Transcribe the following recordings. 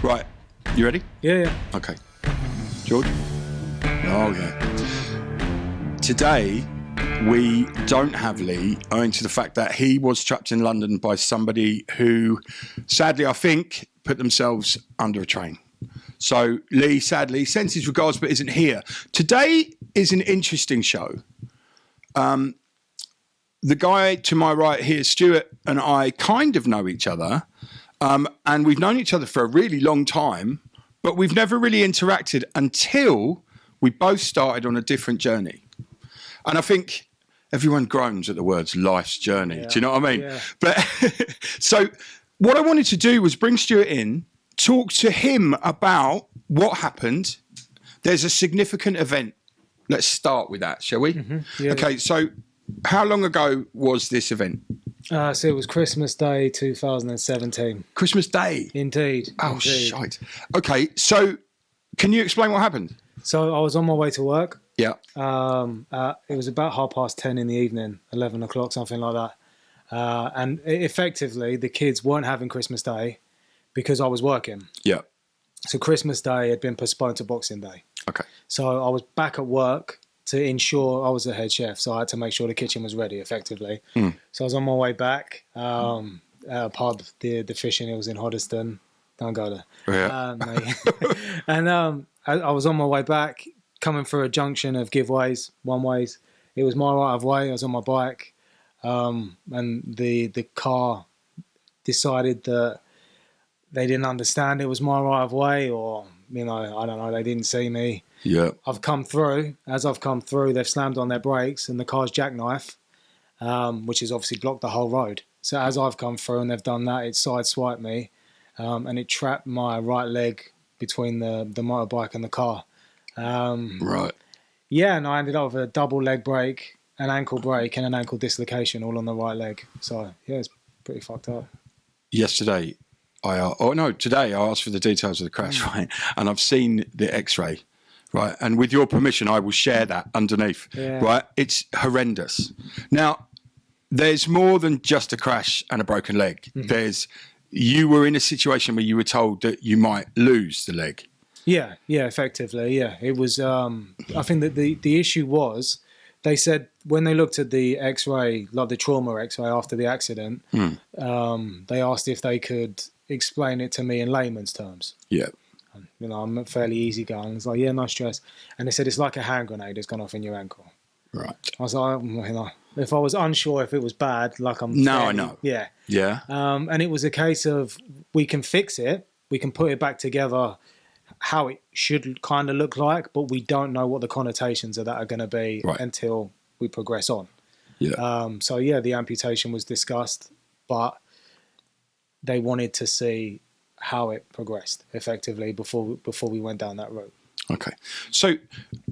Right, you ready? Yeah. Okay. George? Oh, yeah. Today, we don't have Lee, owing to the fact that he was trapped in London by somebody who, sadly, I think, put themselves under a train. So Lee, sadly, sends his regards but isn't here. Today is an interesting show. The guy to my right here, Stuart, and I kind of know each other. And we've known each other for a really long time, but we've never really interacted until we both started on a different journey. And I think everyone groans at the words life's journey. Yeah. Do you know what I mean? Yeah. But so what I wanted to do was bring Stuart in, talk to him about what happened. There's a significant event. Let's start with that, shall we? Mm-hmm. Yeah. Okay, so how long ago was this event? So it was Christmas Day 2017. Christmas Day? Indeed. Oh, indeed. shite. Okay, so can you explain what happened? So I was on my way to work. Yeah. It was about 10:30 in the evening, 11 o'clock, something like that. And effectively, the kids weren't having Christmas Day because I was working. Yeah. So Christmas Day had been postponed to Boxing Day. Okay. So I was back at work to ensure I was the head chef, so I had to make sure the kitchen was ready effectively. So I was on my way back, at a pub, the Fishing Hills in Hoddesdon. Don't go there. Yeah. And I was on my way back, coming through a junction of giveways, one ways. It was my right of way. I was on my bike, and the car decided that they didn't understand it was my right of way, or I don't know, they didn't see me. Yeah. I've come through. As I've come through, they've slammed on their brakes and the car's jackknife, which has obviously blocked the whole road. So as I've come through and they've done that, it sideswiped me, and it trapped my right leg between the motorbike and the car. Right. Yeah, and I ended up with a double leg break, an ankle break, and an ankle dislocation all on the right leg. So, yeah, it's pretty fucked up. Today I asked for the details of the crash, right? And I've seen the X-ray, right? And with your permission, I will share that underneath, right? It's horrendous. Now, there's more than just a crash and a broken leg. Mm-hmm. You were in a situation where you were told that you might lose the leg. Yeah, effectively, yeah. It was, I think that the issue was, they said when they looked at the X-ray, like the trauma X-ray after the accident, they asked if they could explain it to me in layman's terms. Yeah. I'm fairly easygoing. It's like, yeah, no stress. And they said it's like a hand grenade that's gone off in your ankle. Right. I was like, if I was unsure if it was bad, like I'm... No, I know. Yeah. Yeah. And it was a case of, we can fix it, we can put it back together how it should kind of look like, but we don't know what the connotations of that are going to be until we progress on. Yeah. So, yeah, the amputation was discussed, but they wanted to see how it progressed effectively before we went down that route. Okay. So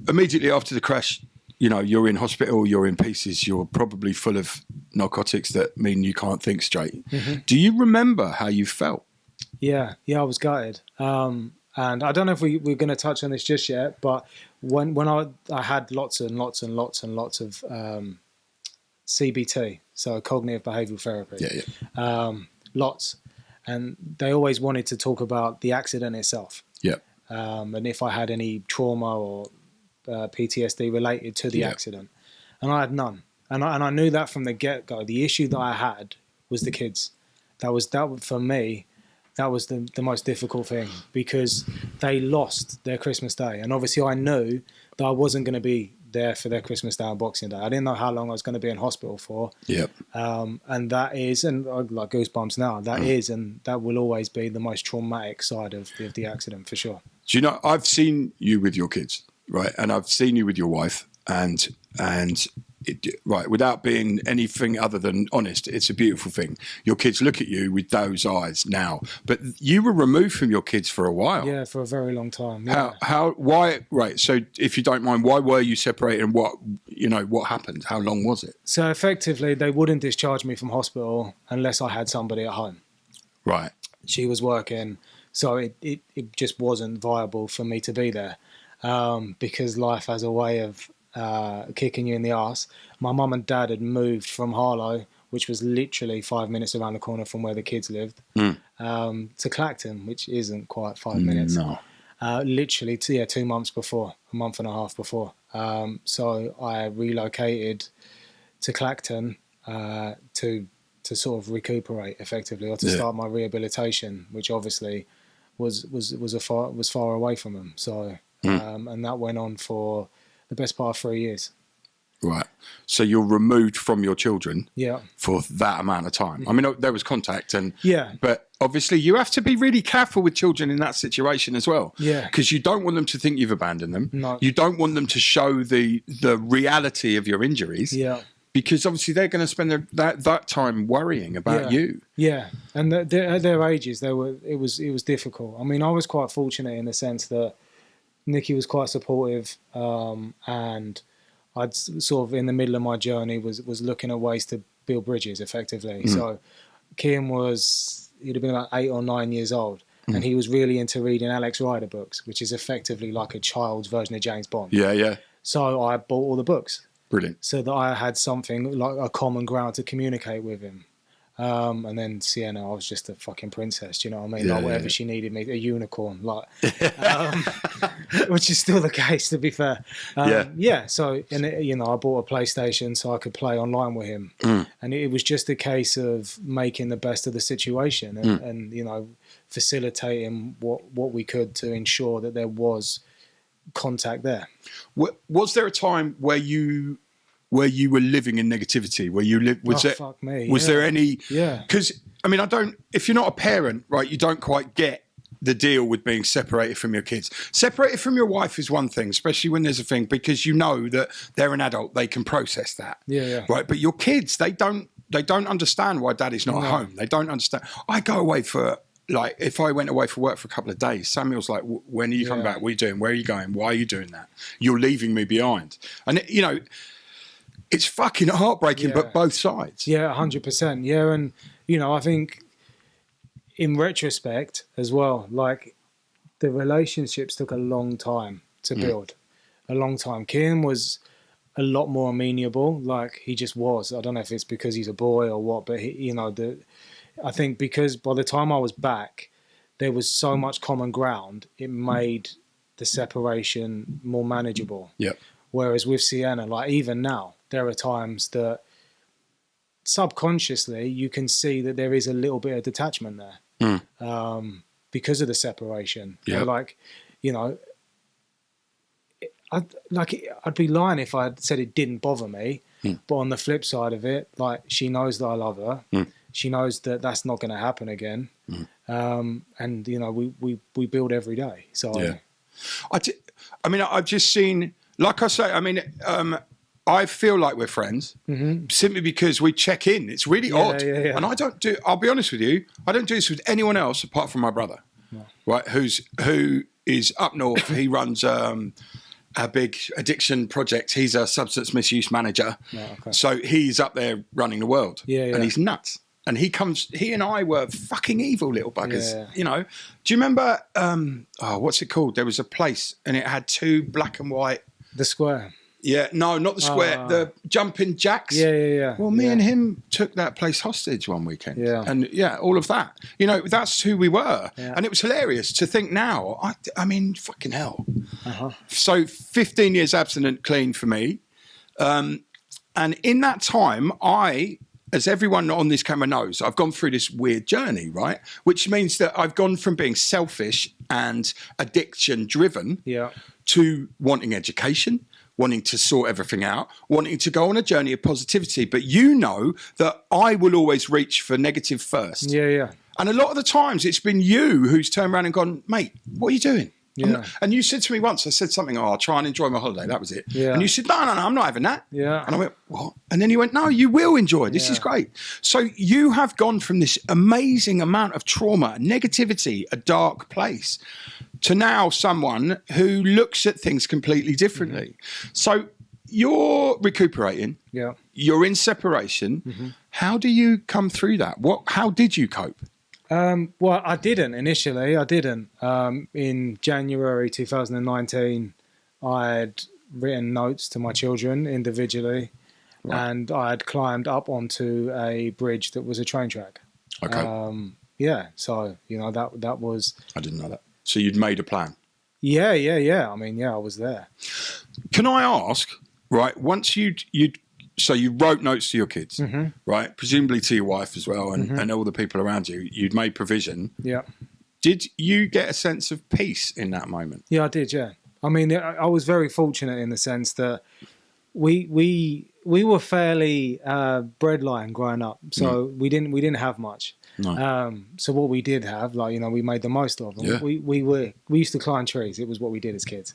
immediately after the crash, you're in hospital, you're in pieces, you're probably full of narcotics that mean you can't think straight. Mm-hmm. Do you remember how you felt? Yeah, I was gutted. And I don't know if we're going to touch on this just yet, but when I had lots and lots and lots and lots of CBT, so cognitive behavioural therapy. Yeah. Lots. And they always wanted to talk about the accident itself. Yeah. And if I had any trauma or PTSD related to the accident. And I had none. And I knew that from the get-go. The issue that I had was the kids. That for me, that was the most difficult thing, because they lost their Christmas Day. And obviously I knew that I wasn't going to be there for their Christmas Day and Boxing Day. I didn't know how long I was going to be in hospital for. Yep. And that is, and I like goosebumps now, that is, and that will always be the most traumatic side of the accident, for sure. Do you know, I've seen you with your kids, right? And I've seen you with your wife, and right, without being anything other than honest, it's a beautiful thing. Your kids look at you with those eyes now, but you were removed from your kids for a while. Yeah, for a very long time. Yeah. Why? Right. So, if you don't mind, why were you separated, and what happened? How long was it? So, effectively, they wouldn't discharge me from hospital unless I had somebody at home. Right. She was working, so it just wasn't viable for me to be there, because life has a way of kicking you in the arse. My mum and dad had moved from Harlow which was literally 5 minutes around the corner from where the kids lived, to Clacton, which isn't quite 5 minutes. No. Literally, 2 months before, a month and a half before. So I relocated to Clacton to sort of recuperate effectively, or to start my rehabilitation, which obviously was far away from them. So and that went on for the best part of 3 years. Right. So you're removed from your children Yeah. for that amount of time. I mean, there was contact, Yeah. but obviously you have to be really careful with children in that situation as well. Yeah. Because you don't want them to think you've abandoned them. No. You don't want them to show the reality of your injuries. Yeah. Because obviously they're going to spend that time worrying about you. Yeah, and at their ages, it was difficult. I mean, I was quite fortunate in the sense that Nikki was quite supportive, and I'd sort of, in the middle of my journey, was looking at ways to build bridges effectively. So Kian he'd have been about 8 or 9 years old, and he was really into reading Alex Rider books, which is effectively like a child's version of James Bond. Yeah, yeah. So I bought all the books. Brilliant. So that I had something like a common ground to communicate with him. And then Sienna, I was just a fucking princess, do you know what I mean? Yeah, like whatever she needed me, a unicorn, like, which is still the case, to be fair. So, and I bought a PlayStation so I could play online with him. And it was just a case of making the best of the situation and facilitating what we could to ensure that there was contact there. Was there a time where you were living in negativity? Where you lived? Fuck me. Was there any? Yeah. Because I mean, if you're not a parent, right, you don't quite get the deal with being separated from your kids. Separated from your wife is one thing, especially when there's a thing, because you know that they're an adult, they can process that. Yeah. Right, but your kids, they don't understand why daddy's not at home. They don't understand. I go away for. Like, if I went away for work for a couple of days, Samuel's like, when are you coming back? What are you doing? Where are you going? Why are you doing that? You're leaving me behind. And, it's fucking heartbreaking, but both sides. Yeah, 100%. Yeah, and, I think in retrospect as well, like, the relationships took a long time to build. A long time. Kian was a lot more amenable. Like, he just was. I don't know if it's because he's a boy or what, but, I think because by the time I was back, there was so much common ground, it made the separation more manageable. Yep. Whereas with Sienna, like even now, there are times that subconsciously you can see that there is a little bit of detachment there because of the separation. Yep. I'd be lying if I said it didn't bother me. But on the flip side of it, like she knows that I love her. She knows that that's not going to happen again. And, we build every day. So, yeah. I've just seen, like I say, I feel like we're friends simply because we check in. It's really odd. Yeah. And I'll be honest with you, I don't do this with anyone else apart from my brother, right? Who is up north. He runs a big addiction project. He's a substance misuse manager. Okay. So he's up there running the world. And he's nuts. And he and I were fucking evil little buggers. Do you remember, what's it called? There was a place and it had 2 black and white. The Square. Yeah, no, not the Square, the Jumping Jacks. Yeah. Well, me and him took that place hostage one weekend. Yeah. And all of that. That's who we were. Yeah. And it was hilarious to think now, I mean, fucking hell. So 15 years abstinent clean for me. And in that time, as everyone on this camera knows, I've gone through this weird journey, right? Which means that I've gone from being selfish and addiction driven to wanting education, wanting to sort everything out, wanting to go on a journey of positivity. But you know that I will always reach for negative first. Yeah. And a lot of the times it's been you who's turned around and gone, mate, what are you doing? Yeah. And you said to me once, I said something, I'll try and enjoy my holiday. That was it. Yeah. And you said, no, I'm not having that. Yeah. And I went, what? And then you went, no, you will enjoy. This is great. So you have gone from this amazing amount of trauma, negativity, a dark place, to now someone who looks at things completely differently. So you're recuperating. Yeah. You're in separation. How do you come through that? How did you cope? Well, I didn't initially. I didn't. In January 2019, I had written notes to my children individually. and I had climbed up onto a bridge that was a train track. Okay. Yeah, so that was. I didn't know that. So you'd made a plan. Yeah. I mean, I was there. Can I ask? Right, once so you wrote notes to your kids, right? Presumably to your wife as well, and all the people around you. You'd made provision. Yeah. Did you get a sense of peace in that moment? Yeah, I did. Yeah, I mean, I was very fortunate in the sense that we were fairly breadline growing up, so we didn't have much. No. So what we did have, we made the most of them. Yeah. We used to climb trees. It was what we did as kids.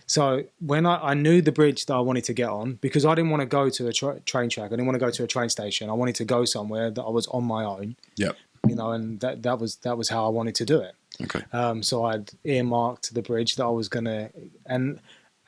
So when I knew the bridge that I wanted to get on, because I didn't want to go to a train track, I didn't want to go to a train station. I wanted to go somewhere that I was on my own. Yep. And that was how I wanted to do it. Okay. So I'd earmarked the bridge that I was gonna, and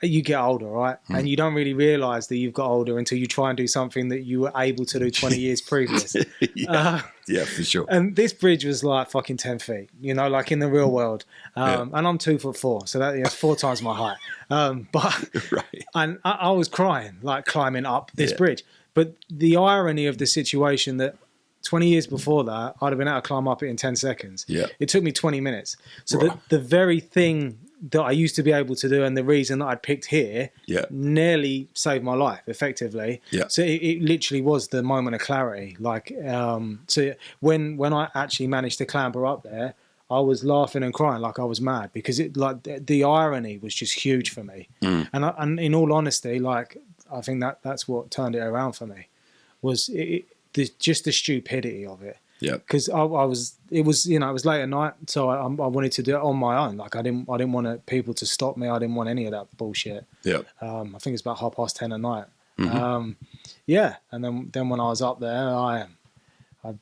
you get older, right? And you don't really realise that you've got older until you try and do something that you were able to do 20 years previous. Yeah, for sure. And this bridge was like fucking 10 feet, like in the real world. And I'm 2'4", so that's 4 times my height. But right. And I was crying, like climbing up this bridge. But the irony of the situation that 20 years before that, I'd have been able to climb up it in 10 seconds. Yeah. It took me 20 minutes. So Right. the very thing that I used to be able to do and the reason that I'd picked here nearly saved my life, effectively. Yeah. So it literally was the moment of clarity. So when I actually managed to clamber up there, I was laughing and crying like I was mad because the irony was just huge for me. And in all honesty, I think that's what turned it around for me, was just the stupidity of it. Yeah. Because it was late at night, so I wanted to do it on my own. I didn't want people to stop me. I didn't want any of that bullshit. Yeah. I think it's about 10:30 at night. And then when I was up there, I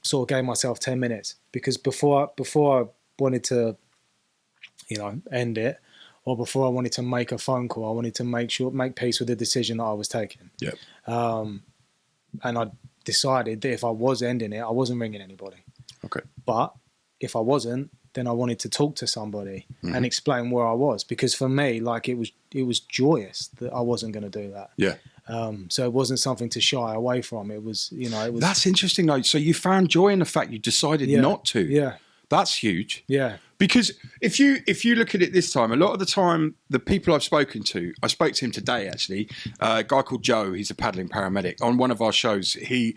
sort of gave myself 10 minutes because before I wanted to, end it, or before I wanted to make a phone call, I wanted to make peace with the decision that I was taking. Yeah. And I decided that if I was ending it, I wasn't ringing anybody. Okay. But if I wasn't, then I wanted to talk to somebody and explain where I was, because for me, it was joyous that I wasn't going to do that. Yeah. So it wasn't something to shy away from. It was. That's interesting though. So you found joy in the fact you decided not to. Yeah. That's huge. Yeah. Because if you look at it this time, a lot of the time, the people I've spoken to, I spoke to him today actually, a guy called Joe, he's a paddling paramedic. On one of our shows, he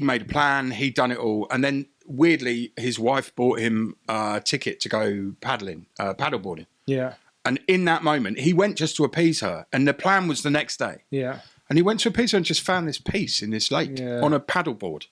made a plan, he'd done it all, and then weirdly, his wife bought him a ticket to go paddleboarding. Yeah. And in that moment, he went just to appease her, and the plan was the next day. Yeah. And he went to appease her and just found this peace in this lake on a paddleboard.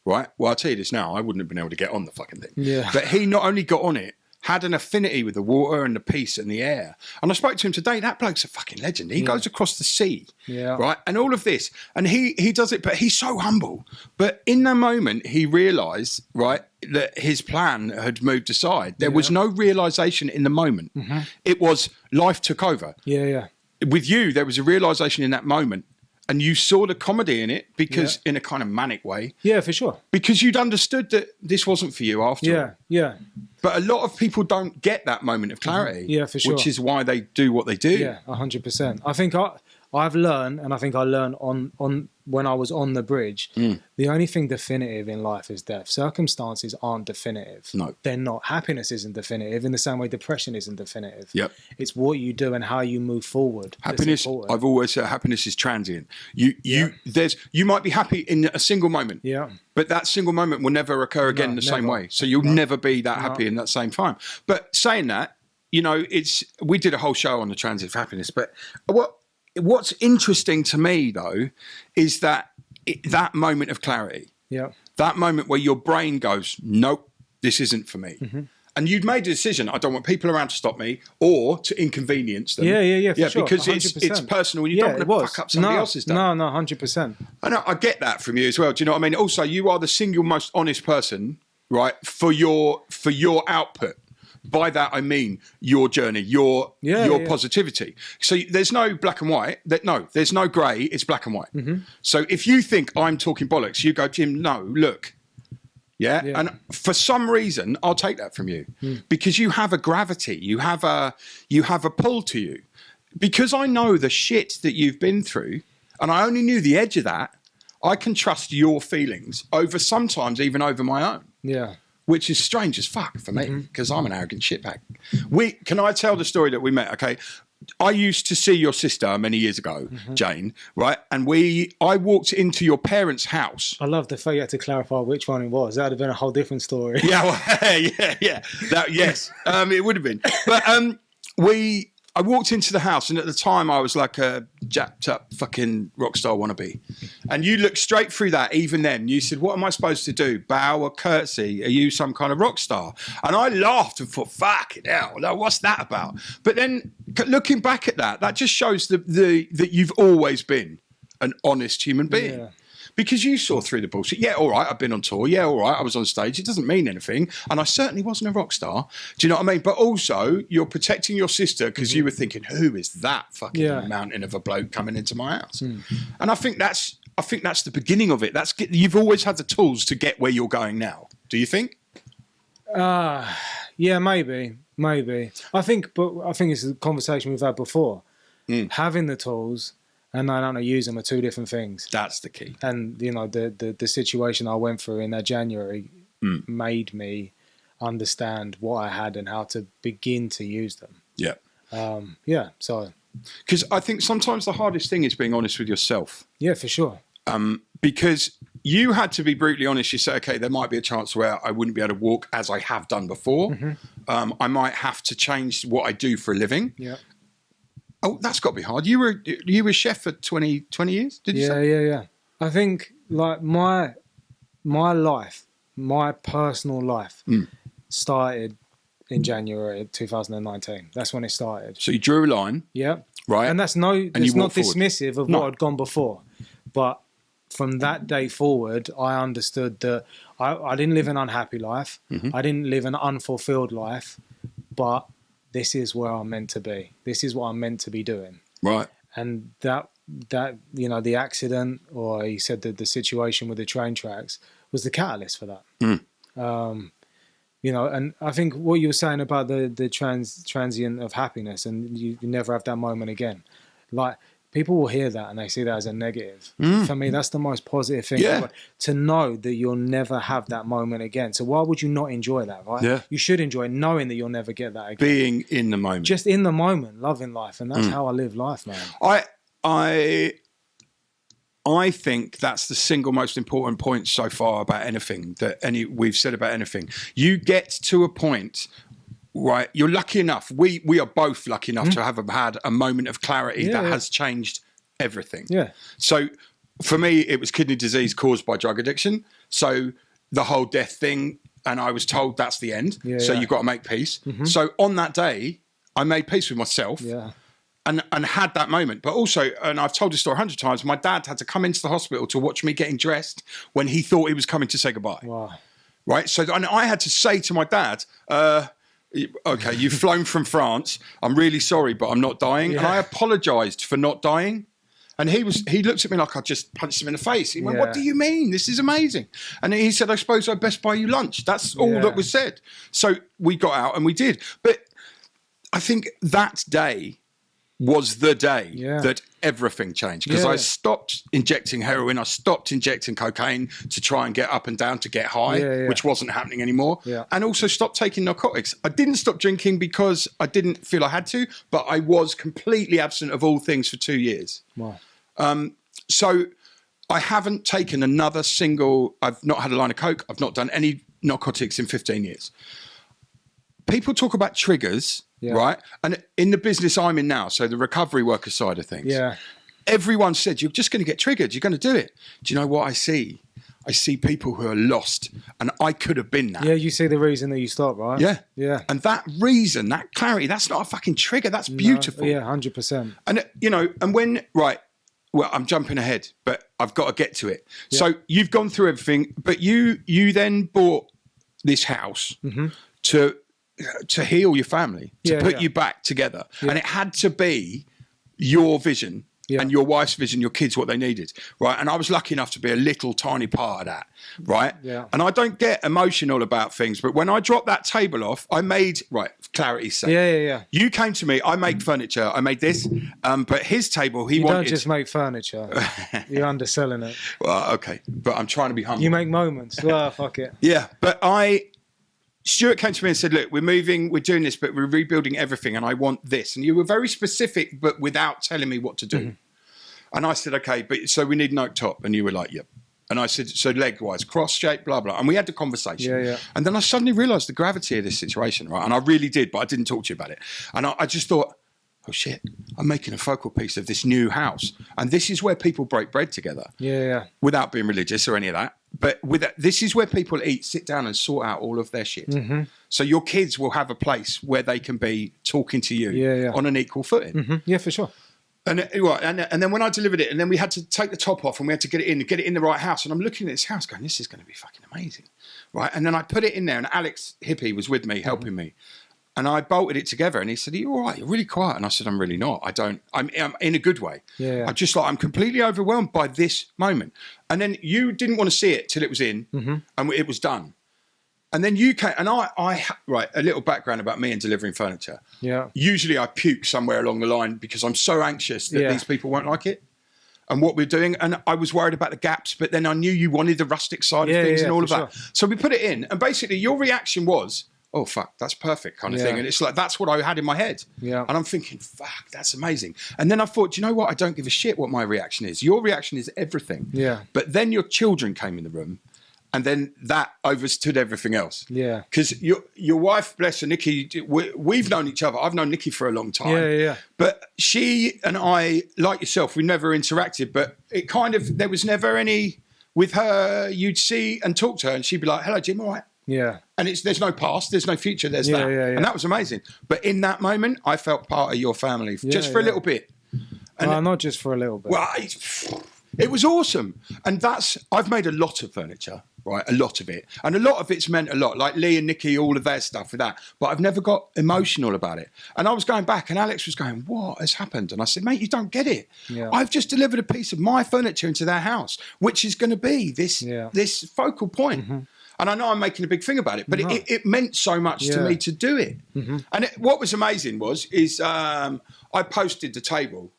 Right? Well, I'll tell you this now, I wouldn't have been able to get on the fucking thing. Yeah. But he not only got on it, had an affinity with the water and the peace and the air. And I spoke to him today, that bloke's a fucking legend. He goes across the sea, right? And all of this. And he does it, but he's so humble. But in the moment, he realised, right, that his plan had moved aside. There was no realisation in the moment. It was life took over. Yeah. With you, there was a realisation in that moment. And you saw the comedy in it because in a kind of manic way. Yeah, for sure. Because you'd understood that this wasn't for you after all. Yeah. But a lot of people don't get that moment of clarity. Yeah, for sure. Which is why they do what they do. Yeah, 100%. I think I've learned, and I think I learned on when I was on the bridge, the only thing definitive in life is death. Circumstances aren't definitive. No. They're not. Happiness isn't definitive in the same way depression isn't definitive. Yep. It's what you do and how you move forward. Happiness, I've always said happiness is transient. You might be happy in a single moment. Yeah. But that single moment will never occur again in the same way. So you'll never be that happy in that same time. But saying that, we did a whole show on the transit of happiness, but what's interesting to me though is that moment of clarity, that moment where your brain goes, nope, this isn't for me. And you'd made a decision, I don't want people around to stop me or to inconvenience them. Yeah, for sure. Because 100%. it's personal and you don't want to fuck up somebody else's day. No, 100%. I get that from you as well. Do you know what I mean? Also, you are the single most honest person, right, for your output. By that, I mean your journey, your positivity. So there's no black and white. There's no grey. It's black and white. So if you think I'm talking bollocks, you go, Jim, no, look. Yeah. And for some reason, I'll take that from you because you have a gravity. You have a pull to you. Because I know the shit that you've been through, and I only knew the edge of that, I can trust your feelings sometimes even over my own. Yeah. Which is strange as fuck for me, because I'm an arrogant shitbag. Can I tell the story that we met? Okay. I used to see your sister many years ago, Jane, right? And I walked into your parents' house. I love the fact you had to clarify which one it was. That would have been a whole different story. Yeah, well, yeah. Yes, it would have been. But I walked into the house, and at the time I was like a jacked up fucking rock star wannabe. And you looked straight through that even then. You said, what am I supposed to do? Bow or curtsy? Are you some kind of rock star? And I laughed and thought, fuck it hell, what's that about? But then looking back at that just shows that you've always been an honest human being. Yeah. Because you saw through the bullshit. Yeah, all right, I've been on tour. Yeah, all right, I was on stage. It doesn't mean anything. And I certainly wasn't a rock star. Do you know what I mean? But also, you're protecting your sister because you were thinking, who is that fucking mountain of a bloke coming into my house? And I think that's the beginning of it. You've always had the tools to get where you're going now. Do you think? Yeah, maybe. I think it's a conversation we've had before. Having the tools and I don't know, use them are two different things. That's the key. And, you know, the situation I went through in that January made me understand what I had and how to begin to use them. Yeah. So. Because I think sometimes the hardest thing is being honest with yourself. Yeah, for sure. Because you had to be brutally honest. You say, okay, there might be a chance where I wouldn't be able to walk as I have done before. I might have to change what I do for a living. Yeah. Oh, that's got to be hard. You were a chef for 20 years, did you say? Yeah. I think like my life, my personal life started in January 2019. That's when it started. So you drew a line. Yeah. Right. And it's not dismissive of what had gone before. But from that day forward, I understood that I didn't live an unhappy life. I didn't live an unfulfilled life, but this is where I'm meant to be. This is what I'm meant to be doing. Right. And that you know, the accident, or he said that the situation with the train tracks was the catalyst for that. You know, and I think what you were saying about the transient of happiness, and you never have that moment again. Like, people will hear that and they see that as a negative. For me, that's the most positive thing ever, to know that you'll never have that moment again. So why would you not enjoy that, right? Yeah. You should enjoy knowing that you'll never get that again. Being in the moment. Just in the moment, loving life. And that's how I live life, man. I think that's the single most important point so far about anything we've said about anything. You get to a point. Right, you're lucky enough. We are both lucky enough to have had a moment of clarity that has changed everything. Yeah. So for me, it was kidney disease caused by drug addiction. So the whole death thing, and I was told that's the end. So you've got to make peace. So on that day, I made peace with myself. Yeah. And had that moment. But also, and I've told this story 100 times, my dad had to come into the hospital to watch me getting dressed when he thought he was coming to say goodbye. Wow. Right. So and I had to say to my dad, okay, you've flown from France. I'm really sorry, but I'm not dying. Yeah. And I apologised for not dying. And he looked at me like I just punched him in the face. He went, what do you mean? This is amazing. And he said, I suppose I'd best buy you lunch. That's all that was said. So we got out and we did. But I think that day was the day that everything changed, because I stopped injecting heroin. I stopped injecting cocaine to try and get up and down to get high, which wasn't happening anymore. Yeah. And also stopped taking narcotics. I didn't stop drinking because I didn't feel I had to, but I was completely absent of all things for 2 years. Wow. So I haven't taken another single, I've not had a line of coke. I've not done any narcotics in 15 years. People talk about triggers. Yeah. Right. And in the business I'm in now, so the recovery worker side of things, everyone said, you're just going to get triggered. You're going to do it. Do you know what I see? I see people who are lost, and I could have been that. Yeah, you see the reason that you stopped, right? Yeah. Yeah. And that reason, that clarity, that's not a fucking trigger. That's beautiful. Yeah, 100%. And, you know, and well, I'm jumping ahead, but I've got to get to it. Yeah. So you've gone through everything, but you then bought this house to heal your family, to put you back together. Yeah. And it had to be your vision and your wife's vision, your kids, what they needed, right? And I was lucky enough to be a little tiny part of that, right? Yeah. And I don't get emotional about things, but when I dropped that table off, I made, right, clarity's sake. Yeah. You came to me, I make furniture, I made this, but his table, he You wanted... don't just make furniture. You're underselling it. Well, okay, but I'm trying to be humble. You make moments. Well, fuck it. Yeah, but Stuart came to me and said, look, we're moving, we're doing this, but we're rebuilding everything and I want this. And you were very specific, but without telling me what to do. Mm-hmm. And I said, okay, but so we need an oak top. And you were like, yep. And I said, so leg-wise, cross-shape, blah, blah. And we had the conversation. Yeah. And then I suddenly realised the gravity of this situation, right? And I really did, but I didn't talk to you about it. And I just thought, oh, shit, I'm making a focal piece of this new house. And this is where people break bread together. Yeah. Without being religious or any of that. But this is where people eat, sit down and sort out all of their shit. Mm-hmm. So your kids will have a place where they can be talking to you on an equal footing. Mm-hmm. Yeah, for sure. And then when I delivered it, and then we had to take the top off and we had to get it in the right house. And I'm looking at this house going, this is going to be fucking amazing. Right. And then I put it in there and Alex Hippie was with me, helping me. And I bolted it together and he said, are you all right? You're really quiet. And I said, I'm really not. I'm in a good way. Yeah. I'm completely overwhelmed by this moment. And then you didn't want to see it till it was in and it was done. And then you came, and right, a little background about me and delivering furniture. Yeah. Usually I puke somewhere along the line because I'm so anxious that these people won't like it and what we're doing. And I was worried about the gaps, but then I knew you wanted the rustic side of things and all of that. Sure. So we put it in and basically your reaction was, oh, fuck, that's perfect kind of thing. And it's like, that's what I had in my head. Yeah. And I'm thinking, fuck, that's amazing. And then I thought, do you know what? I don't give a shit what my reaction is. Your reaction is everything. Yeah. But then your children came in the room and then that overstood everything else. Yeah. Because your wife, bless her, Nikki, we've known each other. I've known Nikki for a long time. Yeah. But she and I, like yourself, we never interacted, but it kind of, there was never any, with her, you'd see and talk to her and she'd be like, hello, Jim, all right? Yeah. And there's no past, there's no future, there's that. Yeah. And that was amazing. But in that moment, I felt part of your family just for a little bit. And not just for a little bit. Well, it was awesome. And I've made a lot of furniture, right? A lot of it. And a lot of it's meant a lot, like Lee and Nikki, all of their stuff with that. But I've never got emotional about it. And I was going back and Alex was going, what has happened? And I said, mate, you don't get it. Yeah. I've just delivered a piece of my furniture into their house, which is going to be this focal point. Mm-hmm. And I know I'm making a big thing about it, but it meant so much to me to do it. Mm-hmm. And what was amazing is I posted the table,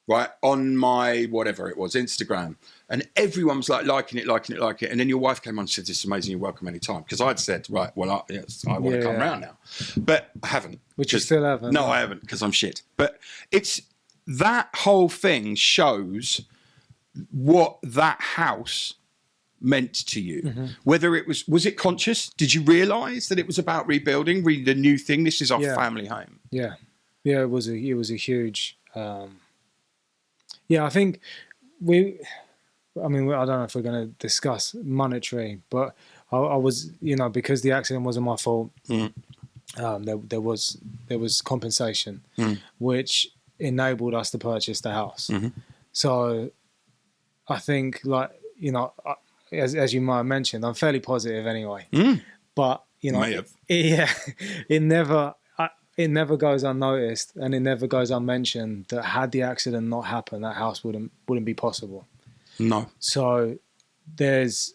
right, on my, whatever it was, Instagram. And everyone was like, liking it. And then your wife came on and said, this is amazing, you're welcome anytime. Because I'd said, right, well, I want to come round now. But I haven't. Which you still haven't. No, I haven't, because I'm shit. But it's, that whole thing shows what that house meant to you. Whether it was it conscious? Did you realise that it was about rebuilding, the new thing? This is our family home. Yeah, it was a huge. I think I don't know if we're going to discuss monetary, but I was, because the accident wasn't my fault. There was compensation, which enabled us to purchase the house. So I think, as you might have mentioned, I'm fairly positive anyway. But it never goes unnoticed, and it never goes unmentioned that had the accident not happened, that house wouldn't be possible. No. So there's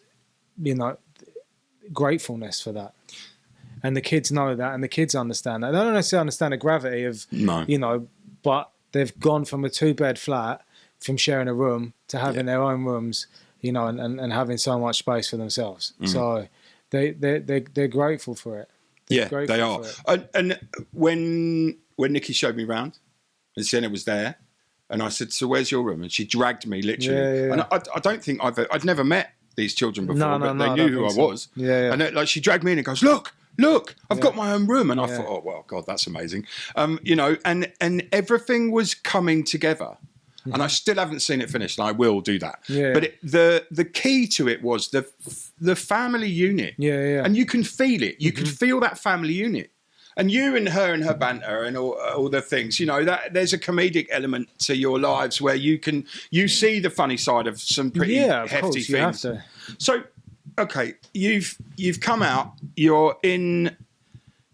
gratefulness for that, and the kids know that, and the kids understand that. They don't necessarily understand the gravity of but they've gone from a 2-bed flat, from sharing a room to having their own rooms. And having so much space for themselves. So they're grateful for it. They are. And when Nikki showed me round, and Sienna was there, and I said, so where's your room? And she dragged me literally. And I don't think I'd never met these children before, but they knew who I was. And she dragged me in and goes, look, I've got my own room. And I thought, oh, well, God, that's amazing. And everything was coming together. And I still haven't seen it finished, and I will do that. But the key to it was the family unit. And you can feel it. You can feel that family unit. And you and her banter and all the things, that there's a comedic element to your lives where you see the funny side of some pretty hefty things. So, okay, you've come out, you're in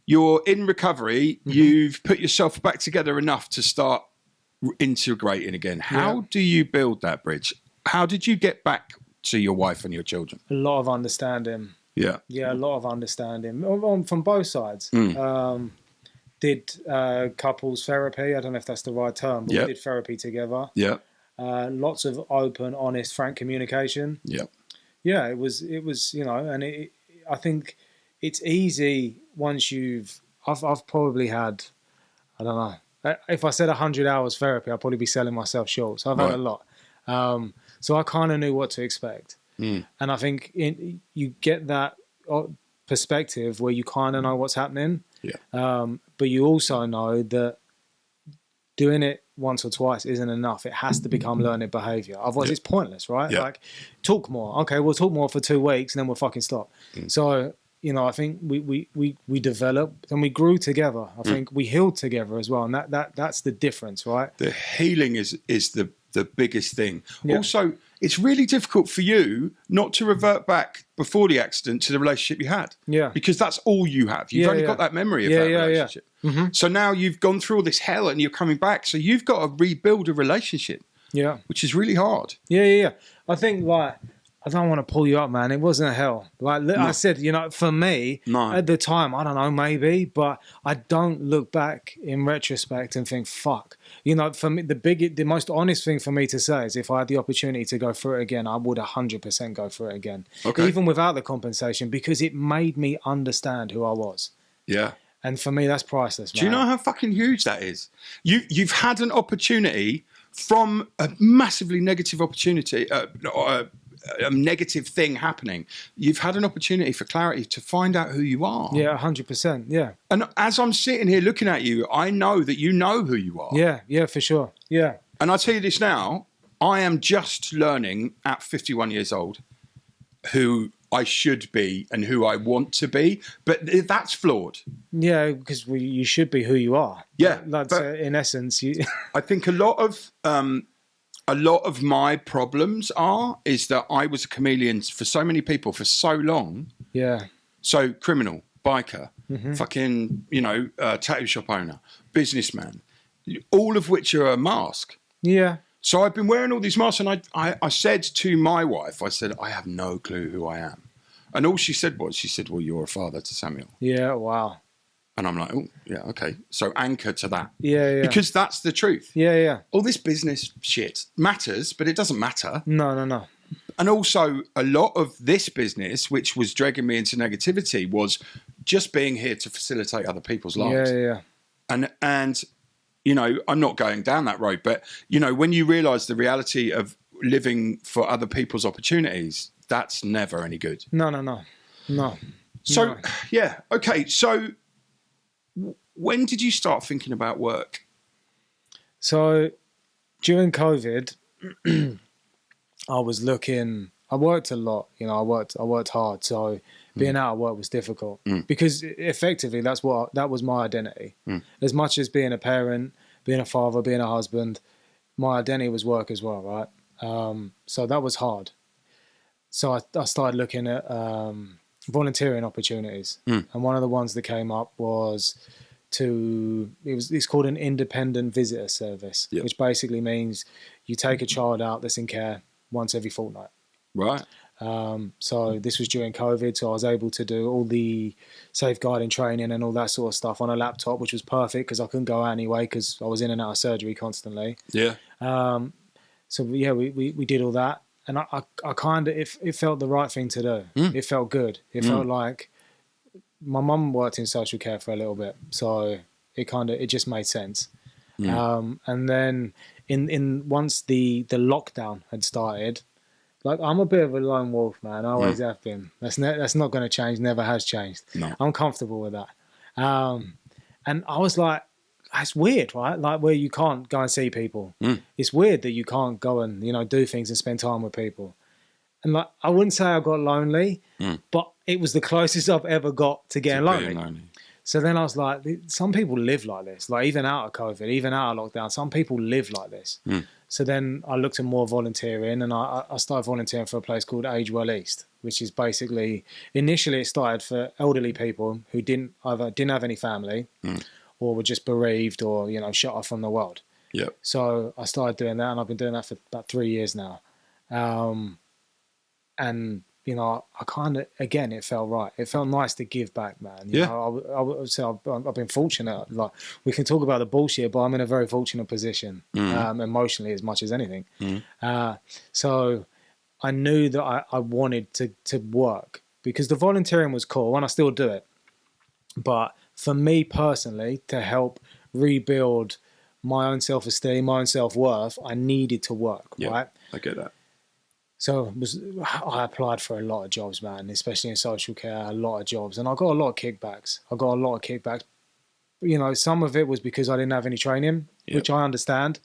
recovery, you've put yourself back together enough to start integrating again. How do you build that bridge? How did you get back to your wife and your children? A lot of understanding. Yeah. Yeah, a lot of understanding from both sides. Did couples therapy. I don't know if that's the right term, but we did therapy together. Yeah. Lots of open, honest, frank communication. Yeah. Yeah, it was, and I think it's easy once I've probably had, I don't know, if I said 100 hours therapy, I'd probably be selling myself short. So I've had a lot. So I kind of knew what to expect. And I think you get that perspective where you kind of know what's happening. Yeah. But you also know that doing it once or twice isn't enough. It has to become learned behavior. Otherwise, it's pointless, right? Yeah. Like, talk more. Okay, we'll talk more for 2 weeks and then we'll fucking stop. So, I think we developed and we grew together. I think we healed together as well. And that's the difference, right? The healing is the biggest thing. Yeah. Also, it's really difficult for you not to revert back before the accident to the relationship you had. Yeah. Because that's all you have. You've only got that memory of that relationship. Yeah. Mm-hmm. So now you've gone through all this hell and you're coming back. So you've got to rebuild a relationship. Yeah. Which is really hard. Yeah. I think, like, I don't want to pull you up, man. It wasn't hell. Like I said, for me, at the time, I don't know, maybe, but I don't look back in retrospect and think, fuck. For me, the most honest thing for me to say is if I had the opportunity to go through it again, I would 100% go through it again. Okay. Even without the compensation, because it made me understand who I was. Yeah. And for me, that's priceless, man. Do you know how fucking huge that is? You've had an opportunity from a massively negative opportunity, a negative thing happening. You've had an opportunity for clarity to find out who you are. Yeah, 100%. Yeah. And as I'm sitting here looking at you, I know that you know who you are. Yeah, for sure. Yeah. And I tell you this now, I am just learning at 51 years old who I should be and who I want to be, but that's flawed. Yeah, because you should be who you are. Yeah. That's in essence. I think a lot of my problems is that I was a chameleon for so many people for so long. Yeah. So criminal, biker, fucking, tattoo shop owner, businessman, all of which are a mask. Yeah. So I've been wearing all these masks, and I said to my wife, I have no clue who I am. And all she said, well, you're a father to Samuel. Yeah, wow. And I'm like, oh, yeah, okay. So anchor to that. Yeah. Because that's the truth. Yeah. All this business shit matters, but it doesn't matter. No. And also, a lot of this business, which was dragging me into negativity, was just being here to facilitate other people's lives. Yeah. And I'm not going down that road, but, when you realise the reality of living for other people's opportunities, that's never any good. No. So, yeah, okay, so when did you start thinking about work? So during COVID, I worked a lot, I worked hard. So being out of work was difficult because effectively that was my identity. As much as being a parent, being a father, being a husband, my identity was work as well, right? So that was hard. So I started looking at volunteering opportunities. And one of the ones that came up was it's called an independent visitor service, which basically means you take a child out that's in care once every fortnight. Right. So this was during COVID, so I was able to do all the safeguarding training and all that sort of stuff on a laptop, which was perfect because I couldn't go out anyway because I was in and out of surgery constantly. Yeah. So yeah, we did all that, and I kind of it felt the right thing to do. It felt good. It felt like my mum worked in social care for a little bit, so it just made sense. And then once the lockdown had started, like I'm a bit of a lone wolf, man. I always have been. That's not going to change. Never has changed. No. I'm comfortable with that. And I was like, it's weird, right? Like where you can't go and see people. It's weird that you can't go and do things and spend time with people. And like I wouldn't say I got lonely, but it was the closest I've ever got to getting lonely. So then I was like, some people live like this. Like even out of COVID, even out of lockdown, some people live like this. So then I looked at more volunteering, and I started volunteering for a place called Age Well East, which is basically, initially it started for elderly people who didn't have any family or were just bereaved or, shut off from the world. Yeah. So I started doing that, and I've been doing that for about 3 years now. And you know, I kind of, again, it felt right. It felt nice to give back, man. You know, I would say I've been fortunate. Like, we can talk about the bullshit, but I'm in a very fortunate position, emotionally, as much as anything. So I knew that I wanted to work, because the volunteering was cool, and I still do it. But for me personally, to help rebuild my own self-esteem, my own self-worth, I needed to work, right? I get that. So I applied for a lot of jobs, man, especially in social care, a lot of jobs. And I got a lot of kickbacks. You know, some of it was because I didn't have any training, which I understand.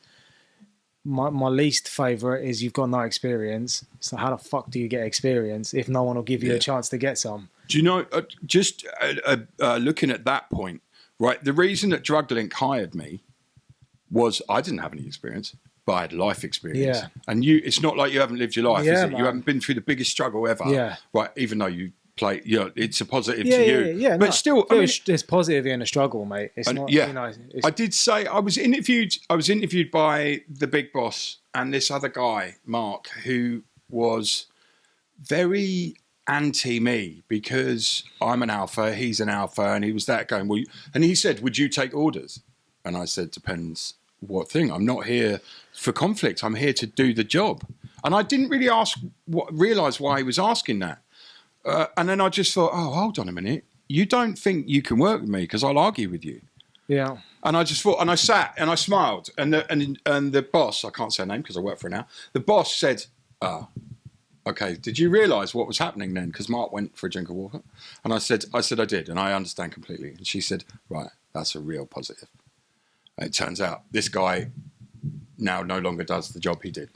My least favourite is you've got no experience. So how the fuck do you get experience if no one will give you a chance to get some? Do you know, looking at that point, right, the reason that Drug Link hired me was I didn't have any experience, but I had life experience. Yeah. And it's not like you haven't lived your life, is it? Man. You haven't been through the biggest struggle ever. Yeah. Right, even though you play, you know, it's a positive to you. Yeah. But still, I mean, it's positive in a struggle, mate. It's not, you know. I did say, I was interviewed by the big boss and this other guy, Mark, who was very anti me because I'm an alpha, he's an alpha, and he was that going, well, and he said, would you take orders? And I said, depends what thing. I'm not here for conflict. I'm here to do the job. And I didn't really realise why he was asking that. And then I just thought, oh, hold on a minute. You don't think you can work with me because I'll argue with you. Yeah. And I just thought, and I sat and I smiled. And the boss, I can't say her name because I work for her now. The boss said, okay, did you realise what was happening then? Because Mark went for a drink of water. And I said I did. And I understand completely. And she said, right, that's a real positive. And it turns out this guy now no longer does the job he did.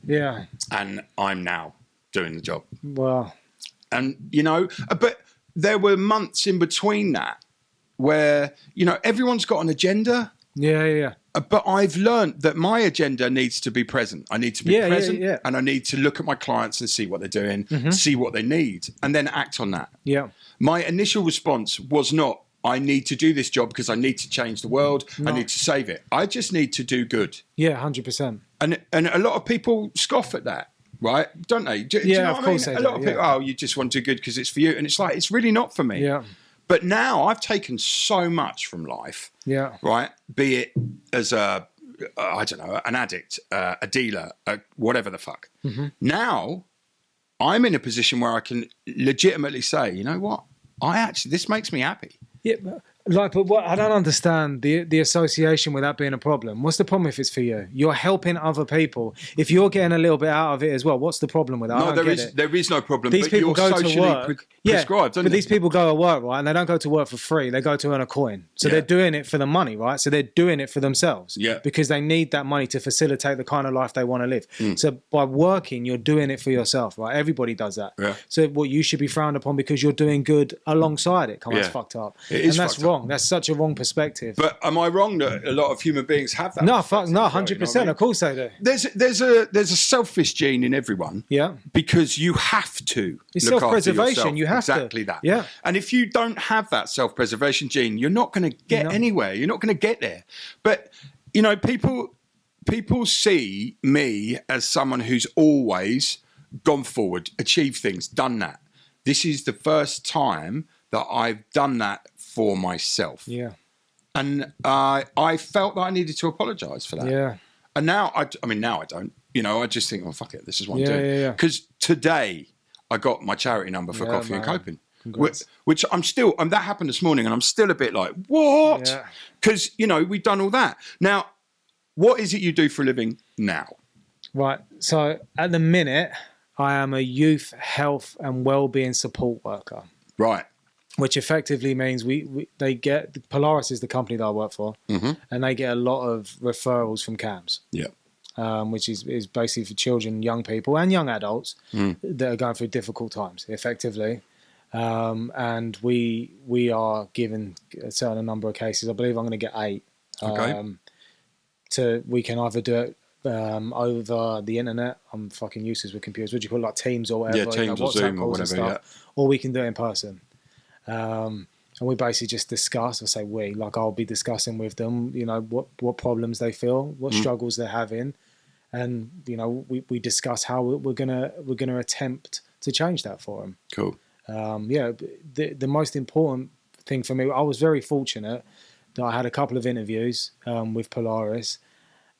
Yeah. And I'm now doing the job. Well. And, you know, but there were months in between that where, you know, everyone's got an agenda. Yeah. But I've learned that my agenda needs to be present. I need to be present and I need to look at my clients and see what they're doing, see what they need, and then act on that. Yeah. My initial response was not, I need to do this job because I need to change the world. No. I need to save it. I just need to do good. Yeah, 100%. And a lot of people scoff at that. Right? Don't they? Do you know of course they do. A lot of people, oh, you just want to do good because it's for you. And it's like, it's really not for me. Yeah. But now I've taken so much from life. Yeah. Right? Be it as I don't know, an addict, a dealer, whatever the fuck. Now I'm in a position where I can legitimately say, you know what? This makes me happy. Yeah, but what I don't understand the association with that being a problem. What's the problem if it's for you? You're helping other people. If you're getting a little bit out of it as well, what's the problem with that? No, there is no problem. These people go socially to work. prescribed, but these people go to work, right? And they don't go to work for free. They go to earn a coin. So they're doing it for the money, right? So they're doing it for themselves. Yeah. Because they need that money to facilitate the kind of life they want to live. So by working, you're doing it for yourself, right? Everybody does that. Yeah. So what you should be frowned upon because you're doing good alongside it. Come on, that's fucked up. It is, and that's wrong. That's such a wrong perspective. But am I wrong that a lot of human beings have that? No, 100%. Of course they do. There's a selfish gene in everyone. Yeah. Because you have to. It's look self-preservation. After yourself. You have exactly that. Yeah. And if you don't have that self-preservation gene, you're not going to get anywhere. You're not going to get there. But you know, people see me as someone who's always gone forward, achieved things, done that. This is the first time that I've done that for myself. Yeah. And I felt that I needed to apologise for that. Yeah. And now, now I don't. You know, I just think, oh, fuck it, this is what I'm doing. Yeah. Because today I got my charity number for coffee and coping. Which I'm still, that happened this morning and I'm still a bit like, what? Because, you know, we've done all that. Now, what is it you do for a living now? Right. So at the minute, I am a youth health and wellbeing support worker. Right. Which effectively means they get, Polaris is the company that I work for, and they get a lot of referrals from CAMS. Yeah. Which is basically for children, young people and young adults that are going through difficult times, effectively. And we are given a certain number of cases. I believe I'm going to get 8. Okay. We can either do it over the internet. I'm fucking useless with computers. What do you call it, like Teams or whatever? Yeah, Teams or Zoom or whatever. Or and we basically just discuss. I say we, like I'll be discussing with them, you know, what problems they feel, what struggles they're having, and you know, we discuss how we're gonna attempt to change that for them. Cool. Yeah, the most important thing for me, I was very fortunate that I had a couple of interviews with Polaris,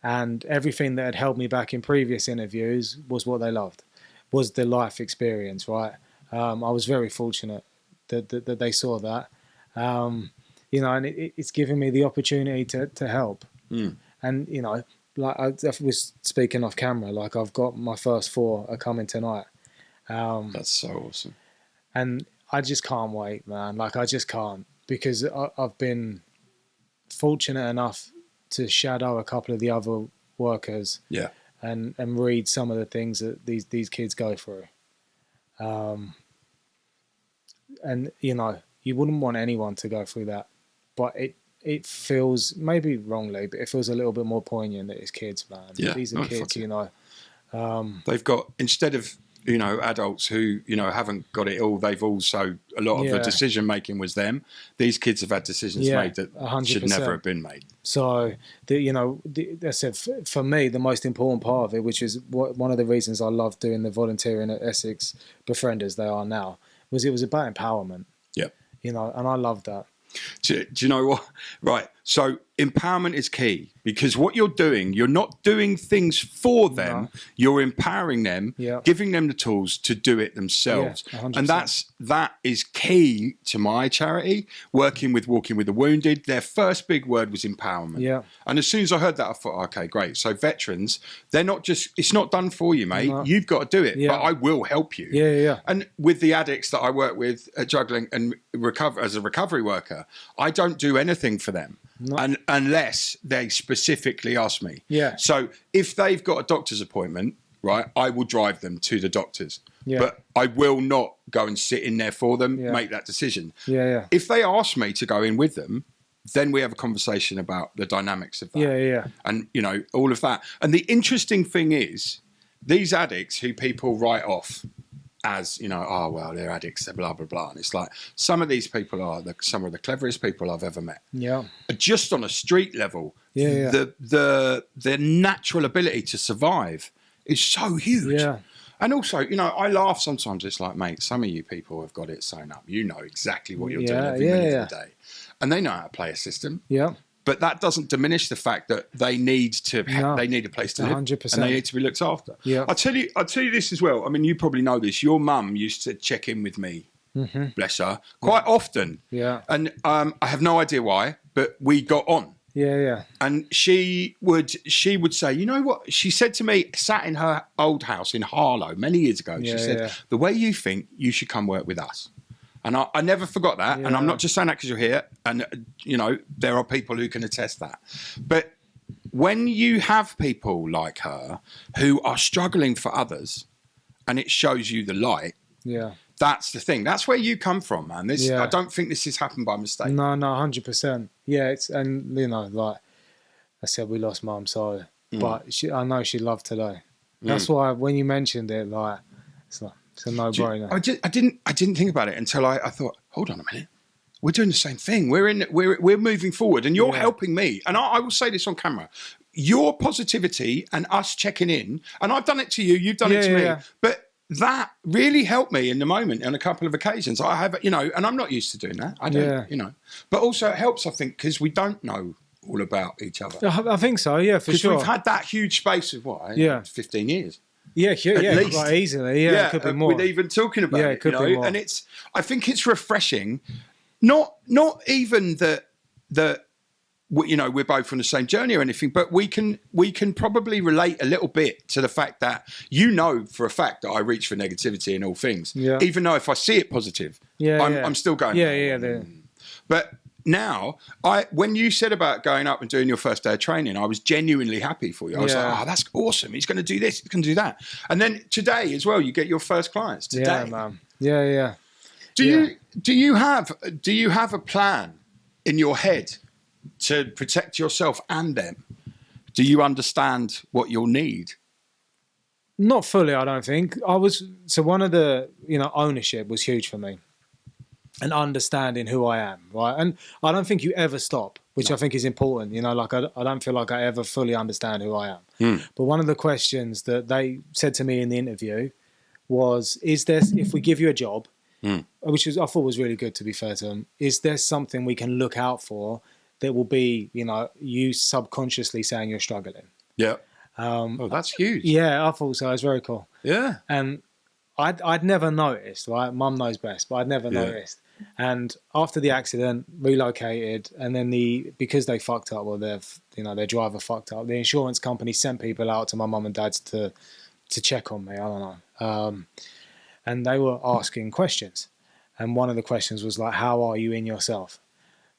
and everything that had held me back in previous interviews was what they loved, was the life experience, right? I was very fortunate that they saw that, you know, and it's given me the opportunity to help. And, you know, like I was speaking off camera, like I've got my first 4 are coming tonight. That's so awesome. And I just can't wait, man. Like I just can't, because I've been fortunate enough to shadow a couple of the other workers, and read some of the things that these kids go through. And you know, you wouldn't want anyone to go through that, but it feels, maybe wrongly, but it feels a little bit more poignant that it's kids, man. Yeah. These are kids, you know. They've got, instead of, you know, adults who, you know, haven't got it all, they've also, a lot of the decision making was them. These kids have had decisions made that 100%. Should never have been made. So, you know, I said, for me, the most important part of it, which is one of the reasons I love doing the volunteering at Essex Befrienders, they are now, was it was about empowerment. Yeah. You know, and I love that. Do you know what? Right. So empowerment is key, because what you're doing, you're not doing things for them. No. You're empowering them, giving them the tools to do it themselves. Yeah, and that is key to my charity, working with Walking with the Wounded. Their first big word was empowerment. Yeah. And as soon as I heard that, I thought, okay, great. So veterans, they're not just, it's not done for you, mate. No. You've got to do it, but I will help you. Yeah. And with the addicts that I work with at Juggling and recover as a recovery worker, I don't do anything for them. Unless they specifically ask me. Yeah. So if they've got a doctor's appointment, right, I will drive them to the doctors. Yeah. But I will not go and sit in there for them, make that decision. Yeah. If they ask me to go in with them, then we have a conversation about the dynamics of that. Yeah. And, you know, all of that. And the interesting thing is, these addicts who people write off as, you know, oh, well, they're addicts, they're blah, blah, blah. And it's like, some of these people are some of the cleverest people I've ever met. Yeah. Just on a street level, the natural ability to survive is so huge. Yeah. And also, you know, I laugh sometimes. It's like, mate, some of you people have got it sewn up. You know exactly what you're doing every minute of the day. And they know how to play a system. Yeah. But that doesn't diminish the fact that they need to they need a place to live 100%. and they need to be looked after. Yeah. I'll tell you this as well. I mean, you probably know this. Your mum used to check in with me, bless her, quite often. Yeah. And I have no idea why, but we got on. Yeah. And she would say, you know what? She said to me, sat in her old house in Harlow many years ago. She said, the way you think, you should come work with us. And I never forgot that. Yeah. And I'm not just saying that because you're here. And, you know, there are people who can attest that. But when you have people like her who are struggling for others and it shows you the light, that's the thing. That's where you come from, man. I don't think this has happened by mistake. No, 100%. Yeah, and, you know, like I said, we lost Mum, so, but I know she loved today. That's why when you mentioned it, like, it's like, it's a no-brainer. I didn't think about it until I thought, hold on a minute, we're doing the same thing. We're moving forward, and you're helping me. And I will say this on camera: your positivity and us checking in, and I've done it to you, you've done it to me, but that really helped me in the moment on a couple of occasions. I have, you know, and I'm not used to doing that. I don't, you know, but also it helps, I think, because we don't know all about each other. I think so, yeah, for sure. Because we've had that huge space of 15 years. Yeah, quite easily. Yeah, it could be more. With even talking about it, could be more. And I think it's refreshing. Not even that you know, we're both on the same journey or anything, but we can probably relate a little bit to the fact that, you know, for a fact that I reach for negativity in all things. Yeah. Even though if I see it positive, I'm still going. But now, when you said about going up and doing your first day of training, I was genuinely happy for you. I was like, oh, that's awesome. He's going to do this. He's going to do that. And then today as well, you get your first clients today. Yeah, man. Yeah. Do you have a plan in your head to protect yourself and them? Do you understand what you'll need? Not fully, I don't think. So one of the, you know, ownership was huge for me. and understanding who I am, right? And I don't think you ever stop, which I think is important. You know, like I don't feel like I ever fully understand who I am. But one of the questions that they said to me in the interview was, is there, if we give you a job, which I thought was really good, to be fair to them, is there something we can look out for that will be, you know, you subconsciously saying you're struggling? Yeah. That's huge. Yeah, I thought so. It was very cool. Yeah. And I'd never noticed, right? Mum knows best, but I'd never noticed. And after the accident, relocated, and then because they fucked up, or their driver fucked up, the insurance company sent people out to my mum and dad's to check on me. I don't know. And they were asking questions. And one of the questions was like, how are you in yourself?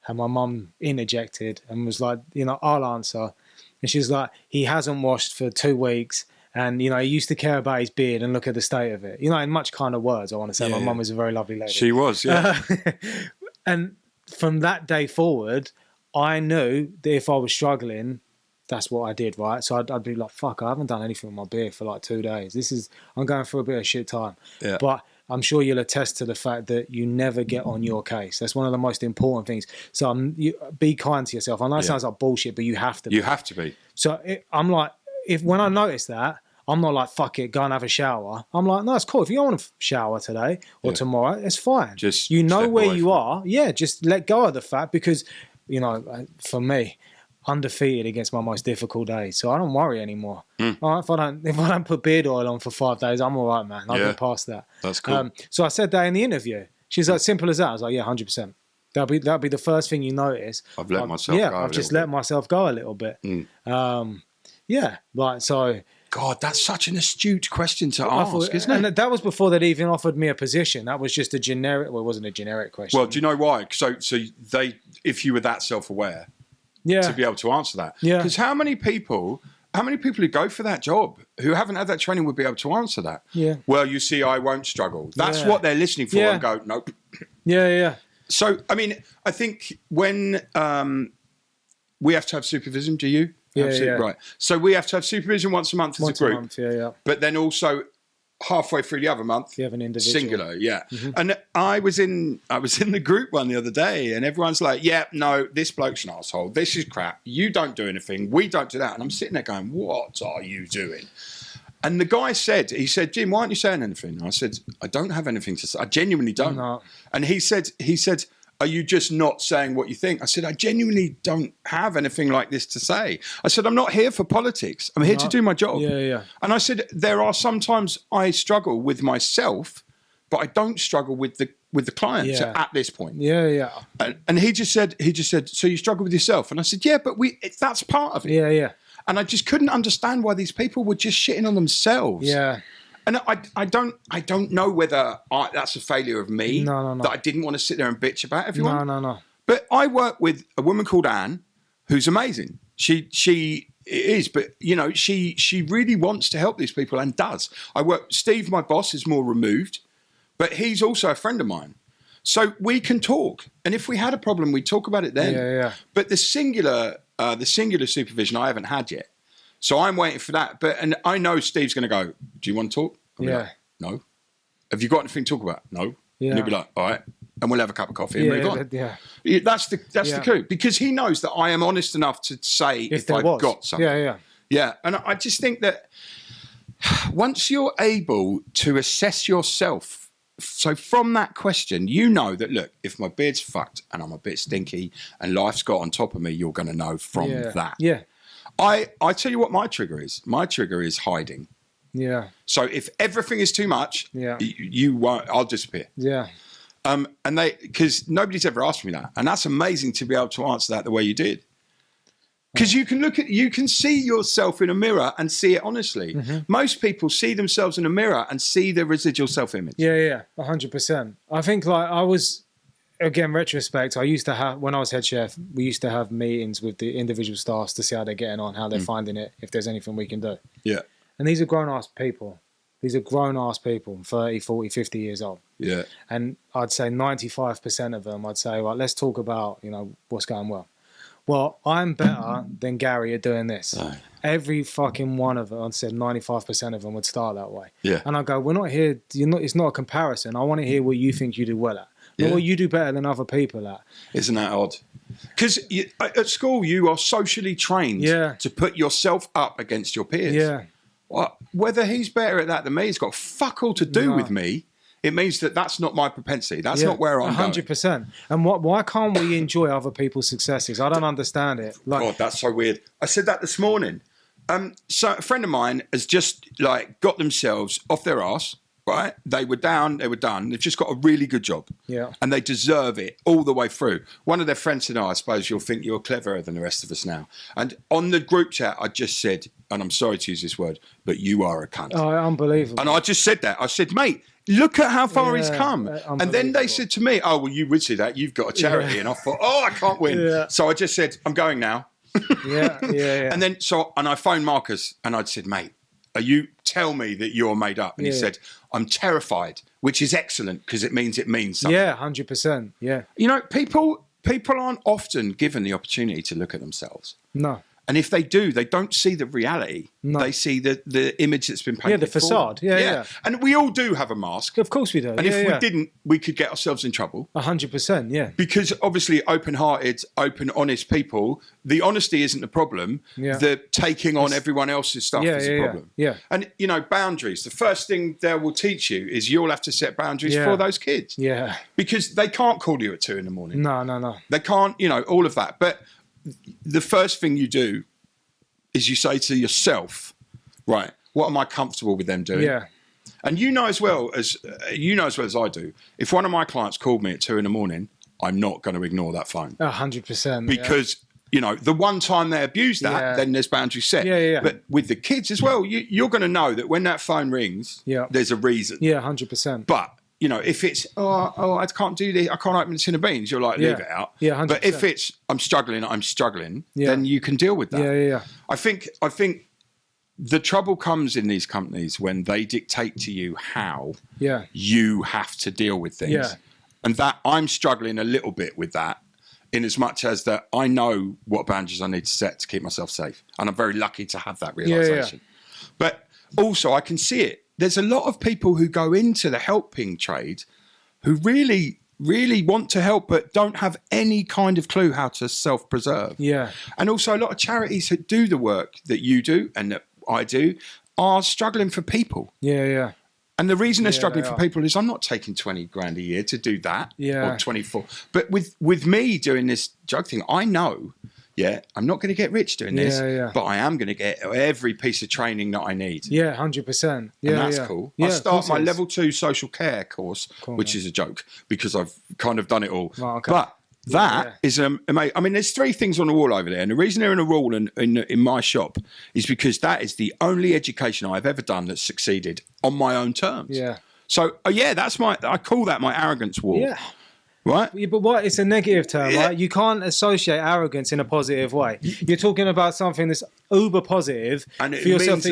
And my mum interjected and was like, you know, I'll answer. And she's like, he hasn't washed for 2 weeks. And, you know, he used to care about his beard and look at the state of it. You know, in much kinder words, I want to say. My mum was a very lovely lady. She was, yeah. And from that day forward, I knew that if I was struggling, that's what I did, right? So I'd be like, fuck, I haven't done anything with my beard for like 2 days. I'm going through a bit of shit time. Yeah. But I'm sure you'll attest to the fact that you never get on your case. That's one of the most important things. So be kind to yourself. I know it sounds like bullshit, but you have to be. You have to be. So I'm like, when I notice that, I'm not like, fuck it, go and have a shower. I'm like, no, it's cool. If you don't want to shower today or tomorrow, it's fine. Just you know where you are. Yeah, just let go of the fact, because, you know, for me, undefeated against my most difficult days. So I don't worry anymore. All right, if I don't put beard oil on for 5 days, I'm all right, man. I'll get past that. That's cool. So I said that in the interview. She's like, simple as that. I was like, yeah, 100%. That'll be the first thing you notice. I've let myself go. Yeah, I've just let myself go a little bit. Yeah, like, so... God, that's such an astute question to ask, isn't it? And that was before they'd even offered me a position. That was just a generic... Well, it wasn't a generic question. Well, do you know why? So if you were that self-aware, to be able to answer that. Yeah. Because how many people who go for that job who haven't had that training would be able to answer that? Yeah. Well, you see, I won't struggle. That's what they're listening for and go, nope. Yeah. So, I mean, I think when we have to have supervision, do you? Yeah. Right. So we have to have supervision once a month as a group. Yeah. But then also halfway through the other month, you have an individual. Singular, yeah. And I was in the group one the other day, and everyone's like, yeah, no, this bloke's an asshole. This is crap. You don't do anything. We don't do that. And I'm sitting there going, what are you doing? And the guy said, Jim, why aren't you saying anything? And I said, I don't have anything to say. I genuinely don't. No. And he said, are you just not saying what you think? I said, I genuinely don't have anything like this to say. I said, I'm not here for politics. I'm here to do my job. Yeah. And I said, there are sometimes I struggle with myself, but I don't struggle with the clients at this point. Yeah. And he just said, so you struggle with yourself? And I said, yeah, but that's part of it. Yeah. And I just couldn't understand why these people were just shitting on themselves. Yeah. And I don't know whether that's a failure of me. No. That I didn't want to sit there and bitch about everyone. No. But I work with a woman called Anne, who's amazing. She is, but you know, she really wants to help these people and does. Steve, my boss, is more removed, but he's also a friend of mine. So we can talk, and if we had a problem, we'd talk about it then. Yeah. But the singular supervision I haven't had yet. So I'm waiting for that. And I know Steve's going to go, do you want to talk? I'll be like, no. Have you got anything to talk about? No. Yeah. And he'll be like, all right. And we'll have a cup of coffee and move on. Yeah. That's the coup. Because he knows that I am honest enough to say if I've got something. Yeah. And I just think that once you're able to assess yourself, so from that question, you know that, look, if my beard's fucked and I'm a bit stinky and life's got on top of me, you're going to know from that. Yeah. I tell you what my trigger is. My trigger is hiding. Yeah. So if everything is too much, you won't. I'll disappear. Yeah. And because nobody's ever asked me that, and that's amazing to be able to answer that the way you did. Because you can see yourself in a mirror and see it honestly. Most people see themselves in a mirror and see the residual self-image. Yeah, 100%. I think again, retrospect, I used to have, when I was head chef, we used to have meetings with the individual staffs to see how they're getting on, how they're finding it, if there's anything we can do. Yeah. And these are grown-ass people. 30, 40, 50 years old. Yeah. And I'd say 95% of them, I'd say, well, let's talk about, what's going well. Well, I'm better than Gary at doing this. Oh. Every fucking one of them, I'd said 95% of them would start that way. Yeah. And I go, we're not here, it's not a comparison. I want to hear what you think you do well at. What you do better than other people at? Isn't that odd? Because at school, you are socially trained to put yourself up against your peers. Yeah. Well, whether he's better at that than me, it's got fuck all to do with me. It means that that's not my propensity. That's not where I'm 100%. And why can't we enjoy other people's successes? I don't understand it. Like, God, that's so weird. I said that this morning. So a friend of mine has just got themselves off their arse. Right? They were down, they were done. They've just got a really good job. Yeah. And they deserve it all the way through. One of their friends said, I suppose you'll think you're cleverer than the rest of us now. And on the group chat, I just said, and I'm sorry to use this word, but you are a cunt. Oh, unbelievable. And I just said that. I said, mate, look at how far he's come. And then they said to me, oh, well, you would see that. You've got a charity. And I thought, I can't win. Yeah. So I just said, I'm going now. Yeah. And then, and I phoned Marcus and I'd said, mate, you tell me that you're made up. And he said, I'm terrified, which is excellent because it means something. Yeah, 100%. Yeah. You know, people aren't often given the opportunity to look at themselves. No. And if they do, they don't see the reality. No. They see the image that's been painted. Yeah, the facade. Yeah. And we all do have a mask. Of course we do. And if we didn't, we could get ourselves in trouble. 100%, yeah. Because obviously open-hearted, open, honest people, the honesty isn't the problem. Yeah. The taking on everyone else's stuff is the problem. Yeah. And, boundaries. The first thing they will teach you is you'll have to set boundaries for those kids. Yeah. Because they can't call you at 2 a.m. No. They can't, all of that. But the first thing you do is you say to yourself, right, what am I comfortable with them doing? Yeah. And you know as well as I do, if one of my clients called me at 2 a.m, I'm not going to ignore that phone. 100%. Because, the one time they abuse that, then there's boundaries set. Yeah. But with the kids as well, you're going to know that when that phone rings, there's a reason. Yeah, 100%. But, if it's, I can't do this, I can't open a tin of beans, you're like, leave it out. Yeah, 100%. But if it's, I'm struggling, then you can deal with that. Yeah. I think the trouble comes in these companies when they dictate to you how you have to deal with things. Yeah. And that I'm struggling a little bit with that, in as much as that I know what boundaries I need to set to keep myself safe. And I'm very lucky to have that realization. Yeah. But also I can see it. There's a lot of people who go into the helping trade who really want to help but don't have any kind of clue how to self-preserve. Yeah. And also a lot of charities that do the work that you do and that I do are struggling for people. Yeah. And the reason they're struggling for people is I'm not taking 20 grand a year to do that. Yeah. Or 24. But with me doing this drug thing, I know, I'm not going to get rich doing this, but I am going to get every piece of training that I need. Yeah, 100%. Yeah, and that's cool. Yeah, I start my level 2 social care course, which is a joke because I've kind of done it all. Oh, okay. But that is amazing. I mean, there's 3 things on the wall over there. And the reason they're in a wall in my shop is because that is the only education I've ever done that's succeeded on my own terms. Yeah. So, I call that my arrogance wall. Yeah. Right? Yeah, but it's a negative term, right? You can't associate arrogance in a positive way. You're talking about something that's uber positive and for yourself.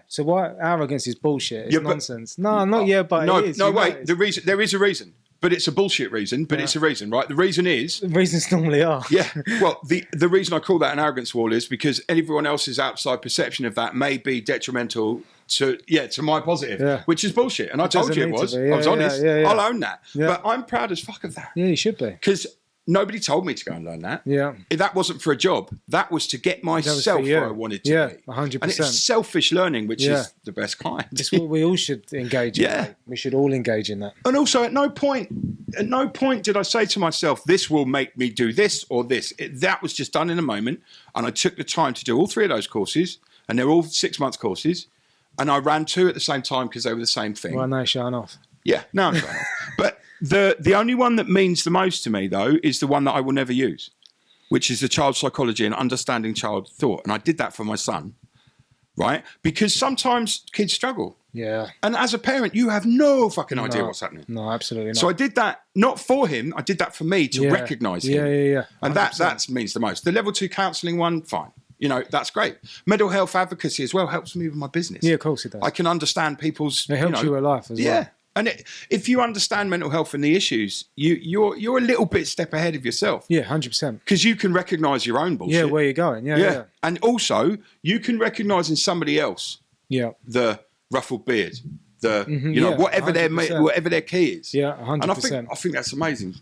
So why arrogance is bullshit? It's nonsense. No, not yet, but it is. No, wait. There is a reason. But it's a bullshit reason, but it's a reason, right? The reason is... The reasons normally are. Yeah. Well, the reason I call that an arrogance wall is because everyone else's outside perception of that may be detrimental to my positive, which is bullshit. And I told you it was. I was honest. I'll own that. Yeah. But I'm proud as fuck of that. Yeah, you should be. Because nobody told me to go and learn that. Yeah. If that wasn't for a job. That was to get myself where I wanted to be. Yeah, 100%. And it's selfish learning, which is the best kind. It's what we all should engage in. Yeah. We should all engage in that. And also, at no point did I say to myself, this will make me do this or this. That was just done in a moment. And I took the time to do all 3 of those courses. And they're all 6-month courses. And I ran 2 at the same time because they were the same thing. Well, no, showing off. Yeah, no, I'm showing off. But the only one that means the most to me, though, is the one that I will never use, which is the child psychology and understanding child thought. And I did that for my son, right? Because sometimes kids struggle. Yeah. And as a parent, you have no fucking idea what's happening. No, absolutely not. So I did that, not for him, I did that for me to recognise him. Yeah. And that means the most. The level 2 counselling one, fine. That's great. Mental health advocacy as well helps me with my business. Yeah, of course it does. I can understand people's... It helps you with life as well. Yeah. And if you understand mental health and the issues, you're a little bit step ahead of yourself. Yeah, 100%. Because you can recognise your own bullshit. Yeah, where you're going. Yeah. And also, you can recognise in somebody else the ruffled beard, the Mhm, you know yeah, whatever 100%. whatever their key is. Yeah, 100%. And I think that's amazing.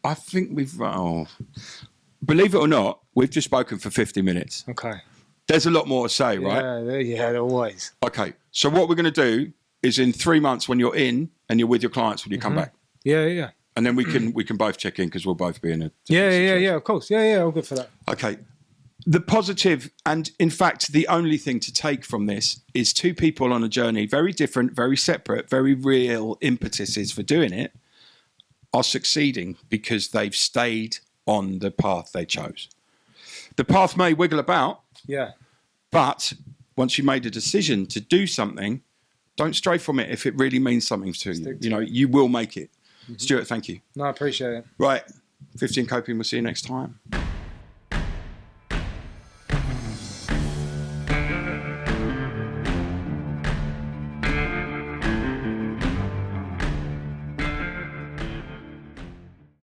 I think we've believe it or not, we've just spoken for 50 minutes. Okay. There's a lot more to say, right? Yeah, always. Okay. So what we're going to do is in 3 months when you're in and you're with your clients when you come back, Yeah. and then we can both check in because we'll both be in a Yeah, situation. of course. Yeah, all good for that. Okay. The positive, and in fact, the only thing to take from this is two people on a journey, very different, very separate, very real impetuses for doing it, are succeeding because they've stayed on the path they chose. The path may wiggle about, Yeah. but once you made a decision to do something, don't stray from it if it really means something to you. You know, you will make it. Stuart, thank you. No, I appreciate it. Right. 15 Coping, we'll see you next time.